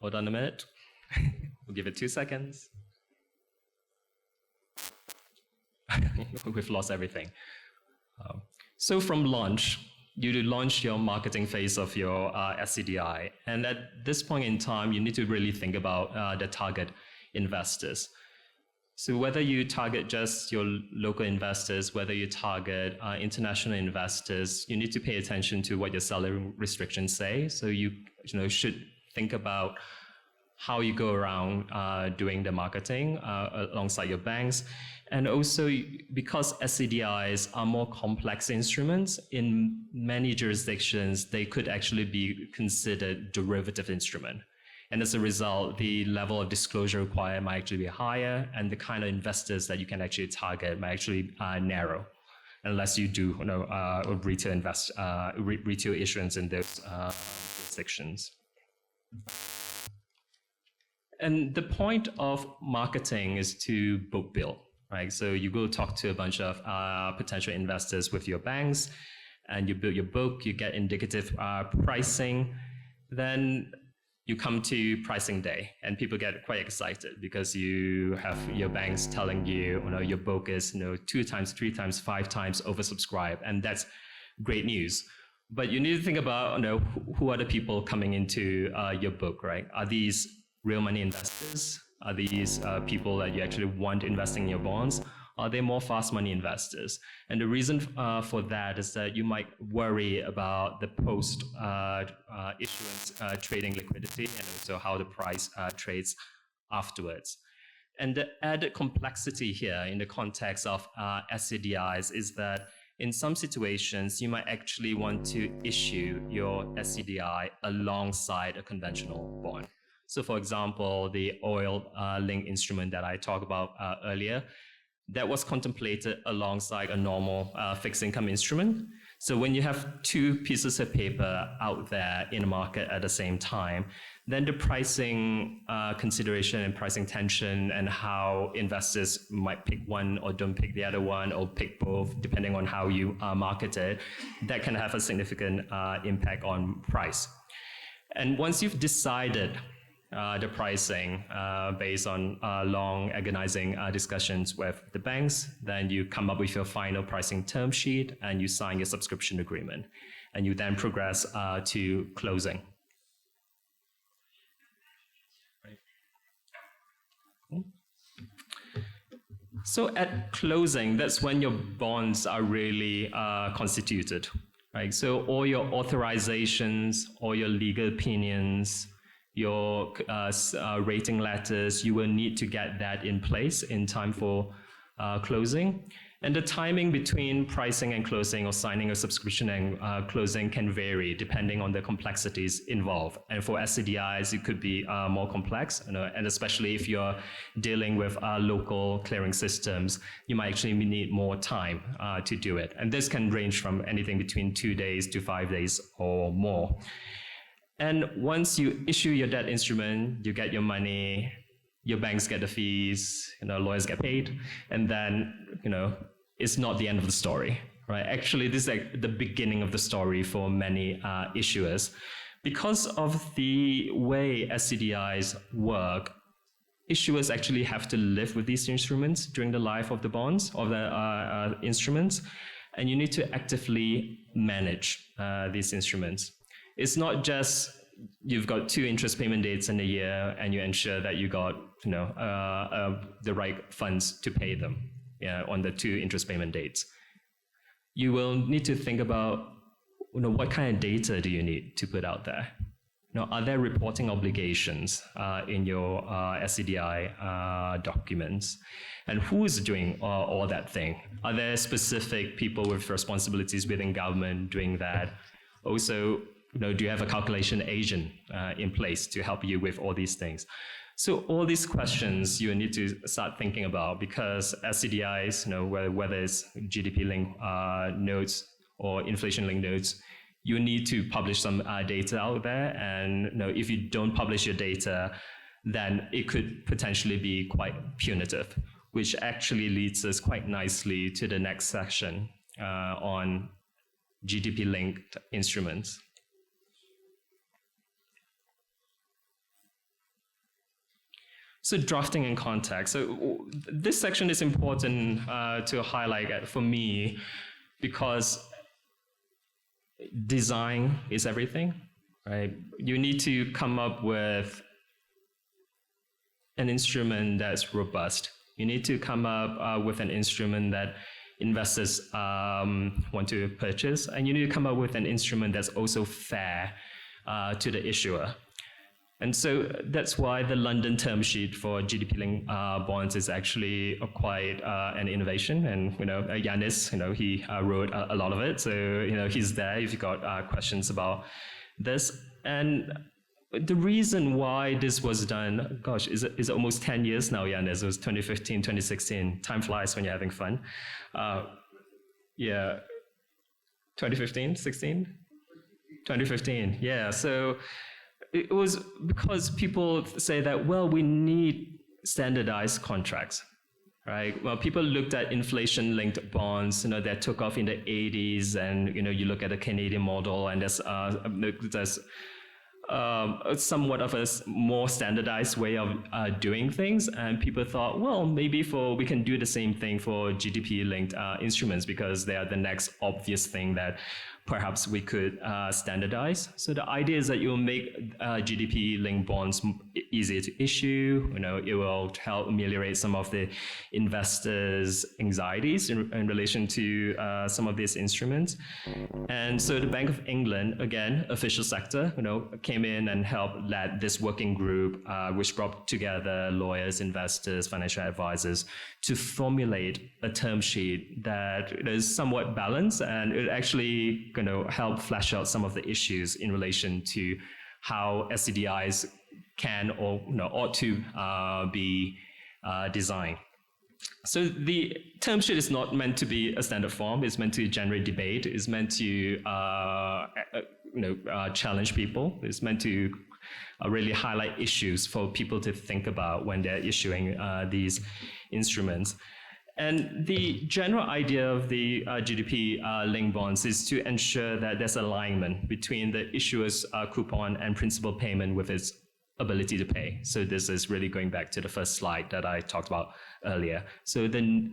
hold on a minute. We'll give it 2 seconds. We've lost everything. So from launch, you launch your marketing phase of your SCDI. And at this point in time, you need to really think about the target investors. So whether you target just your local investors, whether you target international investors, you need to pay attention to what your selling restrictions say. So you should think about how you go around doing the marketing alongside your banks. And also, because SCDIs are more complex instruments, in many jurisdictions, they could actually be considered derivative instrument. And as a result, the level of disclosure required might actually be higher, and the kind of investors that you can actually target might actually narrow, unless you do retail issuance in those jurisdictions. And the point of marketing is to book build, right? So you go talk to a bunch of potential investors with your banks, and you build your book, you get indicative pricing, then you come to pricing day, and people get quite excited because you have your banks telling you, your book is 2 times, 3 times, 5 times oversubscribed, and that's great news. But you need to think about who are the people coming into your book, right? Are these real money investors? Are these people that you actually want investing in your bonds? Are they more fast money investors? And the reason for that is that you might worry about the post issuance trading liquidity, and also how the price trades afterwards. And the added complexity here in the context of SCDIs is that in some situations, you might actually want to issue your SCDI alongside a conventional bond. So for example, the oil-linked instrument that I talked about earlier, that was contemplated alongside a normal fixed income instrument. So when you have 2 pieces of paper out there in the market at the same time, then the pricing consideration and pricing tension, and how investors might pick one or don't pick the other one, or pick both, depending on how you market it, that can have a significant impact on price. And once you've decided the pricing based on long agonizing discussions with the banks, then you come up with your final pricing term sheet, and you sign your subscription agreement, and you then progress to closing. So at closing, that's when your bonds are really constituted, right? So all your authorizations, all your legal opinions, your rating letters, you will need to get that in place in time for closing. And the timing between pricing and closing, or signing a subscription and closing, can vary depending on the complexities involved. And for SCDIs, it could be more complex, and especially if you're dealing with local clearing systems, you might actually need more time to do it. And this can range from anything between 2 days to 5 days or more. And once you issue your debt instrument, you get your money, your banks get the fees, lawyers get paid, and then, it's not the end of the story, right? Actually, this is like the beginning of the story for many issuers. Because of the way SCDIs work, issuers actually have to live with these instruments during the life of the bonds, of the instruments, and you need to actively manage these instruments. It's not just you've got 2 interest payment dates in a year, and you ensure that you got the right funds to pay them on the 2 interest payment dates. You will need to think about what kind of data do you need to put out there. Are there reporting obligations in your SCDI documents? And who is doing all that thing? Are there specific people with responsibilities within government doing that? Also, do you have a calculation agent in place to help you with all these things? So all these questions you need to start thinking about, because SCDIs, whether it's GDP-linked notes or inflation-linked notes, you need to publish some data out there. And if you don't publish your data, then it could potentially be quite punitive, which actually leads us quite nicely to the next section on GDP-linked instruments. So drafting in context. So this section is important to highlight for me because design is everything, right? You need to come up with an instrument that's robust. You need to come up with an instrument that investors want to purchase, and you need to come up with an instrument that's also fair to the issuer. And so that's why the London term sheet for GDP-linked bonds is actually quite an innovation. And Yanis, he wrote a lot of it. So he's there if you got questions about this. And the reason why this was done, gosh, is almost 10 years now, Yanis. It was 2015, 2016. Time flies when you're having fun. 2015, 16? 2015, yeah. So it was because people say that, well, we need standardized contracts, right? Well, people looked at inflation-linked bonds, that took off in the 80s, and you look at the Canadian model, and there's somewhat of a more standardized way of doing things, and people thought, well, maybe we can do the same thing for GDP-linked instruments because they are the next obvious thing that perhaps we could standardize. So the idea is that you'll make GDP-linked bonds easier to issue. It will help ameliorate some of the investors' anxieties in relation to some of these instruments. And so the Bank of England, again, official sector, came in and helped lead this working group, which brought together lawyers, investors, financial advisors, to formulate a term sheet that is somewhat balanced, and it actually help flesh out some of the issues in relation to how SCDIs can or ought to be designed. So the term sheet is not meant to be a standard form. It's meant to generate debate. It's meant to challenge people. It's meant to really highlight issues for people to think about when they're issuing these instruments. And the general idea of the GDP-linked bonds is to ensure that there's alignment between the issuer's coupon and principal payment with its ability to pay. So this is really going back to the first slide that I talked about earlier. So the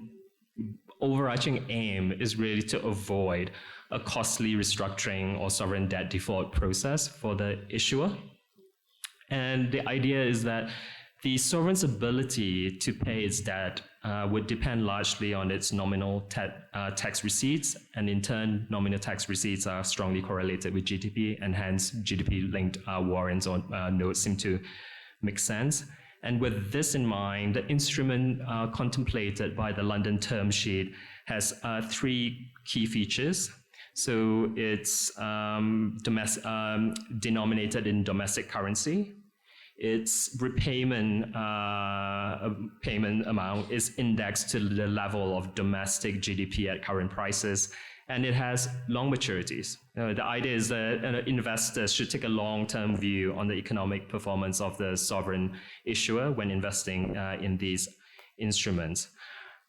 overarching aim is really to avoid a costly restructuring or sovereign debt default process for the issuer. And the idea is that the sovereign's ability to pay its debt would depend largely on its nominal tax receipts, and in turn, nominal tax receipts are strongly correlated with GDP, and hence GDP-linked warrants or notes seem to make sense. And with this in mind, the instrument contemplated by the London term sheet has three key features. So it's denominated in domestic currency. Its repayment payment amount is indexed to the level of domestic GDP at current prices, and it has long maturities. The idea is that investors should take a long-term view on the economic performance of the sovereign issuer when investing in these instruments.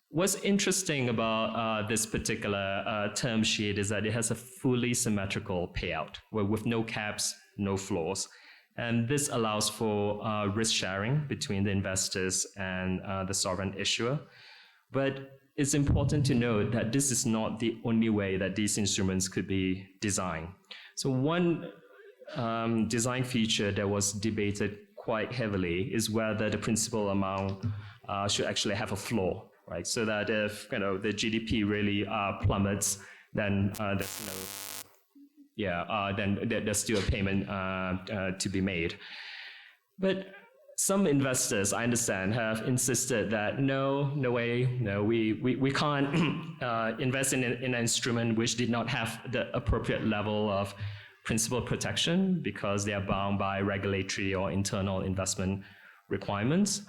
What's interesting about this particular term sheet is that it has a fully symmetrical payout, with no caps, no floors. And this allows for risk sharing between the investors and the sovereign issuer. But it's important to note that this is not the only way that these instruments could be designed. So one design feature that was debated quite heavily is whether the principal amount should actually have a floor, right? So that if the GDP really plummets, then then there's still a payment to be made. But some investors, I understand, have insisted that no way, we can't invest in an instrument which did not have the appropriate level of principal protection because they are bound by regulatory or internal investment requirements.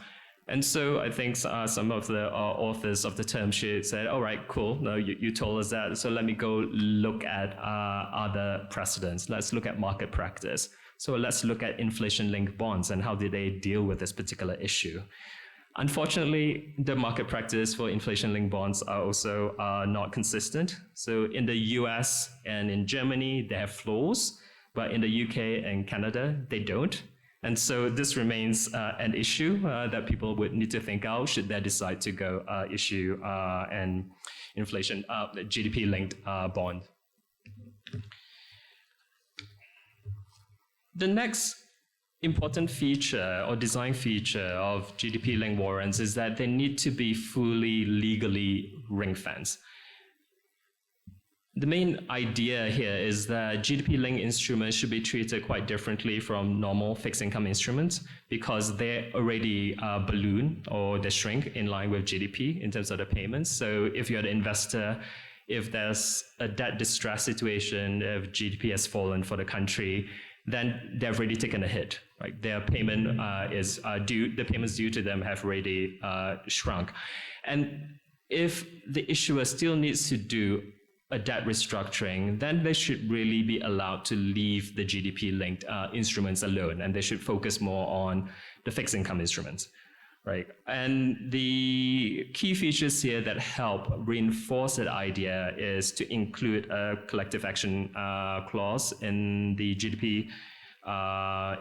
And so I think some of the authors of the term sheet said, all right, cool, no, you told us that, so let me go look at other precedents. Let's look at market practice. So let's look at inflation-linked bonds and how did they deal with this particular issue. Unfortunately, the market practice for inflation-linked bonds are also not consistent. So in the US and in Germany, they have floors, but in the UK and Canada, they don't. And so this remains an issue that people would need to think out should they decide to go issue an inflation GDP-linked bond. The next important feature or design feature of GDP-linked warrants is that they need to be fully legally ring-fenced. The main idea here is that GDP-linked instruments should be treated quite differently from normal fixed income instruments because they already balloon or they shrink in line with GDP in terms of the payments. So if you're the investor, if there's a debt distress situation, if GDP has fallen for the country, then they've already taken a hit, right? Their payment is due, the payments due to them have already shrunk. And if the issuer still needs to do a debt restructuring, then they should really be allowed to leave the GDP-linked instruments alone, and they should focus more on the fixed income instruments, right? And the key features here that help reinforce that idea is to include a collective action clause in the GDP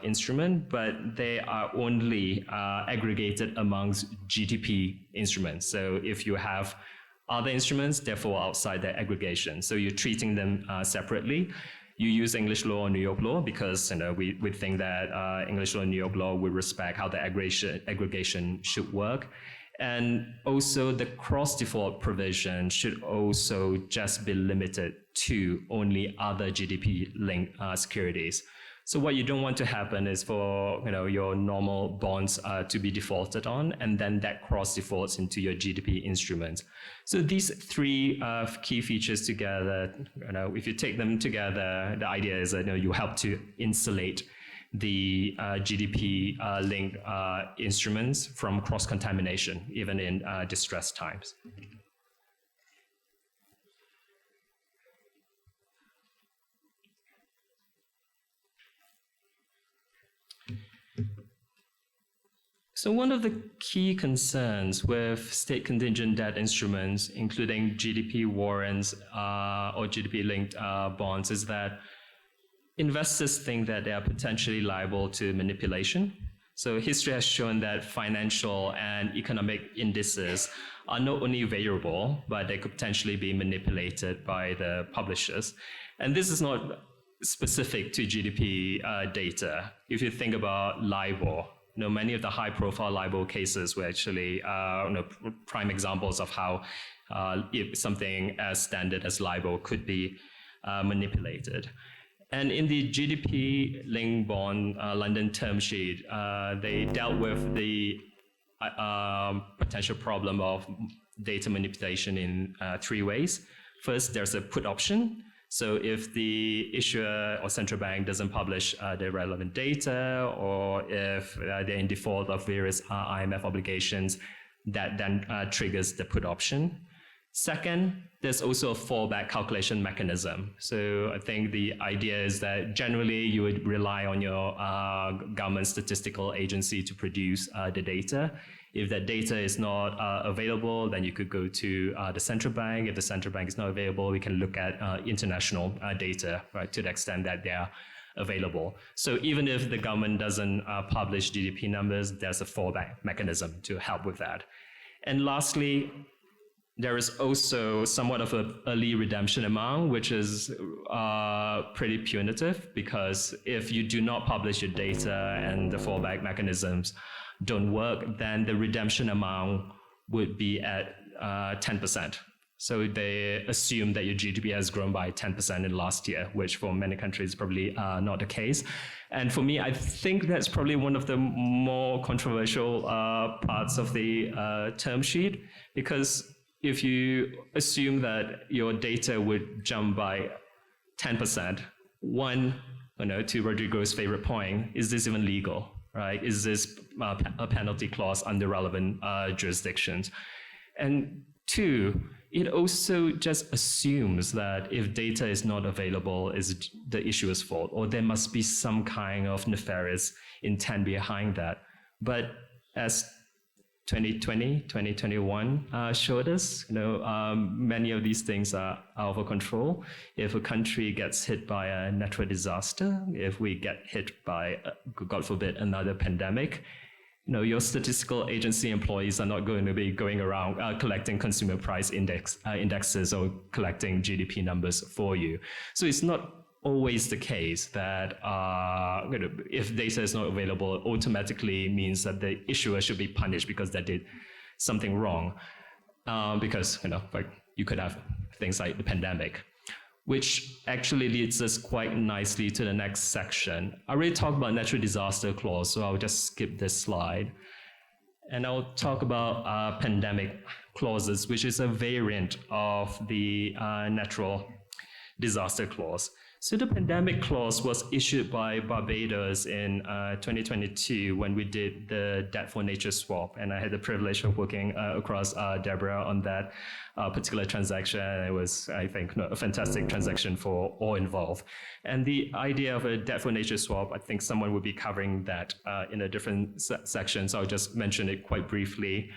instrument, but they are only aggregated amongst GDP instruments. So if you have other instruments, they fall outside their aggregation. So you're treating them separately. You use English law or New York law because we think that English law and New York law would respect how the aggregation should work. And also the cross-default provision should also just be limited to only other GDP-linked securities. So what you don't want to happen is for your normal bonds to be defaulted on, and then that cross defaults into your GDP instruments. So these three key features together, if you take them together, the idea is that you help to insulate the GDP linked instruments from cross contamination, even in distressed times. So one of the key concerns with state contingent debt instruments, including GDP warrants or GDP-linked bonds, is that investors think that they are potentially liable to manipulation. So history has shown that financial and economic indices are not only variable, but they could potentially be manipulated by the publishers. And this is not specific to GDP data. If you think about LIBOR, many of the high-profile LIBOR cases were actually prime examples of how if something as standard as LIBOR could be manipulated. And in the GDP-linked bond London term sheet, they dealt with the potential problem of data manipulation in three ways. First, there's a put option. So if the issuer or central bank doesn't publish the relevant data, or if they're in default of various IMF obligations, that then triggers the put option. Second, there's also a fallback calculation mechanism. So I think the idea is that generally you would rely on your government statistical agency to produce the data. If that data is not available, then you could go to the central bank. If the central bank is not available, we can look at international data, right, to the extent that they are available. So even if the government doesn't publish GDP numbers, there's a fallback mechanism to help with that. And lastly, there is also somewhat of an early redemption amount, which is pretty punitive, because if you do not publish your data and the fallback mechanisms don't work, then the redemption amount would be at 10%. So they assume that your GDP has grown by 10% in last year, which for many countries is probably not the case. And for me, I think that's probably one of the more controversial parts of the term sheet, because if you assume that your data would jump by 10%, to Rodrigo's favorite point, is this even legal, right? Is this a penalty clause under relevant jurisdictions? And two, it also just assumes that if data is not available, is the issuer's fault, or there must be some kind of nefarious intent behind that. But as 2020, 2021 showed us, many of these things are out of control. If a country gets hit by a natural disaster, if we get hit by, God forbid, another pandemic, your statistical agency employees are not going to be going around collecting consumer price indexes or collecting GDP numbers for you. So it's not always the case that if data is not available, it automatically means that the issuer should be punished because they did something wrong. Because you could have things like the pandemic, which actually leads us quite nicely to the next section. I already talked about natural disaster clause, so I'll just skip this slide. And I'll talk about pandemic clauses, which is a variant of the natural disaster clause. So the pandemic clause was issued by Barbados in 2022 when we did the Debt for Nature swap. And I had the privilege of working across Deborah on that particular transaction. It was, I think, a fantastic transaction for all involved. And the idea of a Debt for Nature swap, I think someone will be covering that in a different section. So I'll just mention it quite briefly.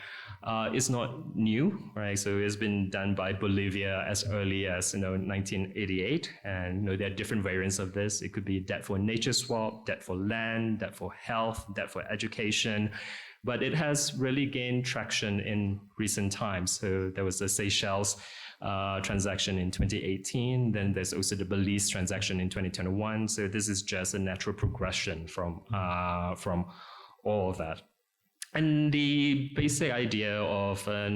It's not new, right? So it's been done by Bolivia as early as 1988, and there are different variants of this. It could be debt for nature swap, debt for land, debt for health, debt for education, but it has really gained traction in recent times. So there was the Seychelles transaction in 2018. Then there's also the Belize transaction in 2021. So this is just a natural progression from all of that. And the basic idea of a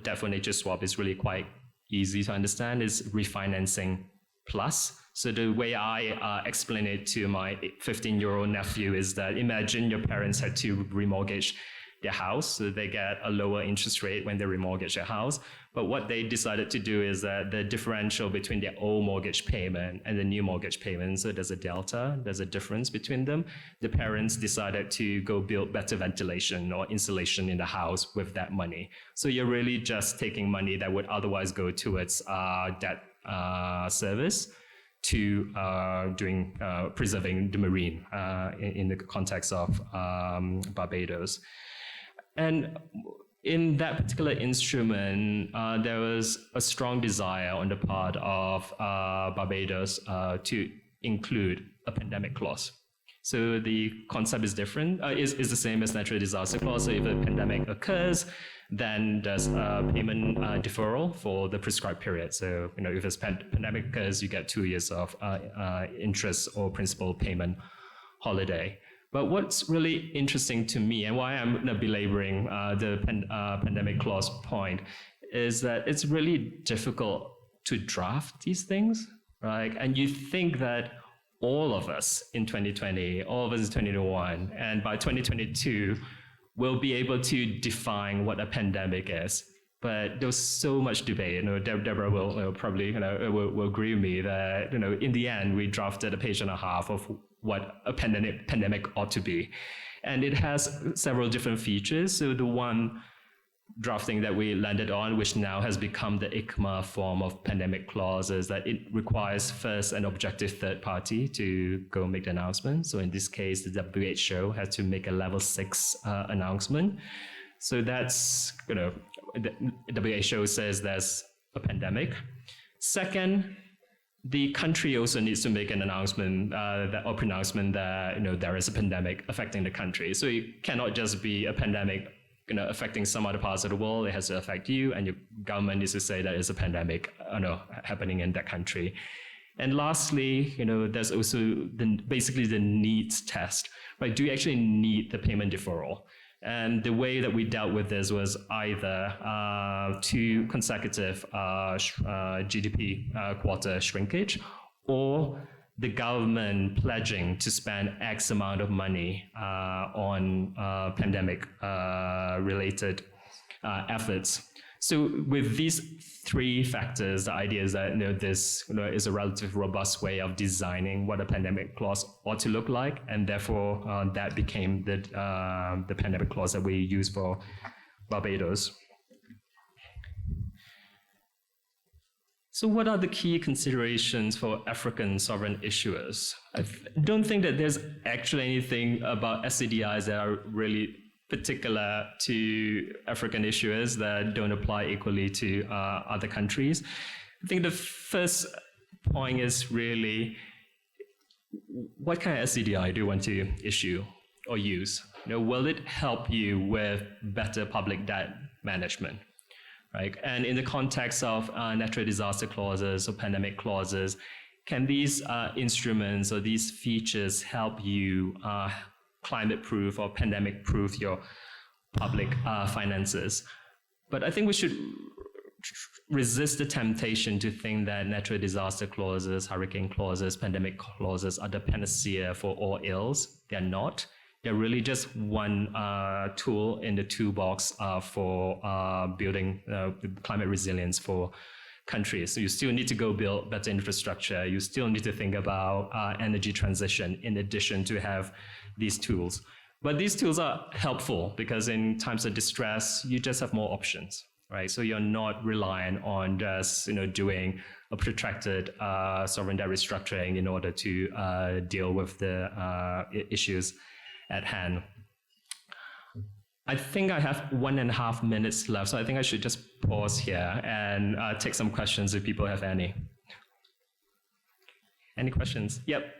debt for nature swap is really quite easy to understand. Is refinancing plus. So the way I explain it to my 15-year-old nephew is that imagine your parents had to remortgage their house, so they get a lower interest rate when they remortgage their house. But what they decided to do is that the differential between their old mortgage payment and the new mortgage payment, so there's a delta, there's a difference between them. The parents decided to go build better ventilation or insulation in the house with that money. So you're really just taking money that would otherwise go towards debt service to preserving the marine in the context of Barbados. And in that particular instrument, there was a strong desire on the part of Barbados to include a pandemic clause. So the concept is different, is the same as natural disaster clause. So if a pandemic occurs, then there's a payment deferral for the prescribed period. So if it's pandemic occurs, you get 2 years of interest or principal payment holiday. But what's really interesting to me, and why I'm not belaboring the pandemic clause point, is that it's really difficult to draft these things, right? And you think that all of us in 2020, all of us in 2021, and by 2022, will be able to define what a pandemic is. But there was so much debate. Deborah will probably will agree with me that in the end we drafted a page and a half of what a pandemic ought to be, and it has several different features. So the one drafting that we landed on, which now has become the ICMA form of pandemic clause, is that it requires first an objective third party to go make the announcement. So in this case, the WHO has to make a level 6 announcement. So that's, the WHO says there's a pandemic. Second, the country also needs to make an announcement or pronouncement that there is a pandemic affecting the country. So it cannot just be a pandemic affecting some other parts of the world. It has to affect you, and your government needs to say that it's a pandemic happening in that country. And lastly, there's also basically the needs test, right? Do you actually need the payment deferral? And the way that we dealt with this was either 2 consecutive GDP quarter shrinkage, or the government pledging to spend X amount of money on pandemic related efforts. So with these 3 factors, the idea is that this is a relatively robust way of designing what a pandemic clause ought to look like, and therefore that became the pandemic clause that we use for Barbados. So what are the key considerations for African sovereign issuers? Don't think that there's actually anything about SCDIs that are really particular to African issuers that don't apply equally to other countries. I think the first point is really, what kind of SCDI do you want to issue or use? Will it help you with better public debt management? Right? And in the context of natural disaster clauses or pandemic clauses, can these instruments or these features help you climate-proof or pandemic-proof your public finances? But I think we should resist the temptation to think that natural disaster clauses, hurricane clauses, pandemic clauses are the panacea for all ills. They're not. They're really just one tool in the toolbox for building climate resilience for countries. So you still need to go build better infrastructure. You still need to think about energy transition in addition to have these tools. But these tools are helpful because in times of distress, you just have more options, right? So you're not reliant on just doing a protracted sovereign debt restructuring in order to deal with the issues at hand. I think I have 1.5 minutes left, so I think I should just pause here and take some questions if people have any. Any questions? Yep.